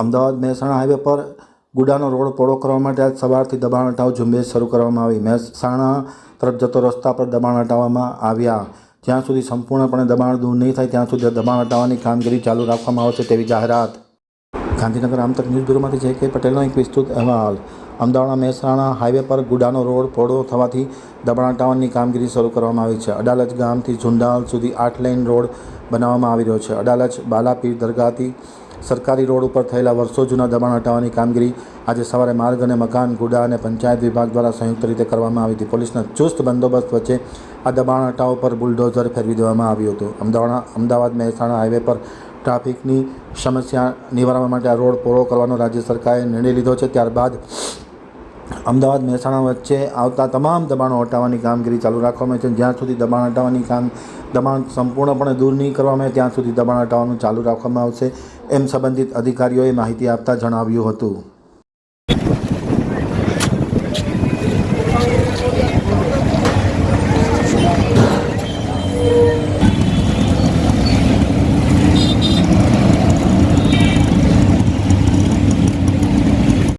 Ahmedabad Mehsana highway પર ગુડાનો road પહોળો કરવા માટે આજ સવારથી દબાણ હટાવ ઝુંબેશ શરૂ કરવામાં આવી। મહેસાણા તરફ જતો રસ્તા પર દબાણ હટાવવામાં આવ્યા। જ્યાં સુધી સંપૂર્ણપણે દબાણ દૂર નહીં થાય ત્યાં સુધી દબાણ હટાવવાની કામગીરી ચાલુ રાખવામાં આવશે તેવી જાહેરાત। ગાંધીનગર આમતક ન્યૂઝ બ્યુરોમાંથી જે.કે. પટેલનો એક વિસ્તૃત અહેવાલ। અમદાવાદ મહેસાણા હાઈવે પર ગુડાનો રોડ પહોળો થવાથી દબાણ હટાવવાની કામગીરી શરૂ કરવામાં આવી છે। અડાલજ ગામથી ઝુંડાલ સુધી 8 લેન રોડ બનાવવામાં આવી રહ્યો છે। અડાલજ બાલાપીર દરગાહથી સરકારી રોડ ઉપર થયેલા વર્ષો જૂના દબાણ હટાવવાની કામગીરી આજે સવારે માર્ગ અને મકાન, ગુડા અને પંચાયત વિભાગ દ્વારા સંયુક્ત રીતે કરવામાં આવી હતી। પોલીસના ચુસ્ત બંદોબસ્ત વચ્ચે આ દબાણ હટાવ પર બુલડોઝર ફેરવી દેવામાં આવ્યું હતું। અમદાવાદ મહેસાણા હાઈવે પર ટ્રાફિકની સમસ્યા નિવારવા માટે આ રોડ પહોળો કરવાનો રાજ્ય સરકારે નિર્ણય લીધો છે। ત્યારબાદ અમદાવાદ મહેસાણા વચ્ચે આવતા તમામ દબાણો હટાવવાની કામગીરી ચાલુ રાખવામાં આવી છે। જ્યાં સુધી દબાણ સંપૂર્ણપણે દૂર નહીં કરવામાં આવે ત્યાં સુધી દબાણ હટાવવાનું ચાલુ રાખવામાં આવશે એમ સંબંધિત અધિકારીઓએ માહિતી આપતા જણાવ્યું હતું।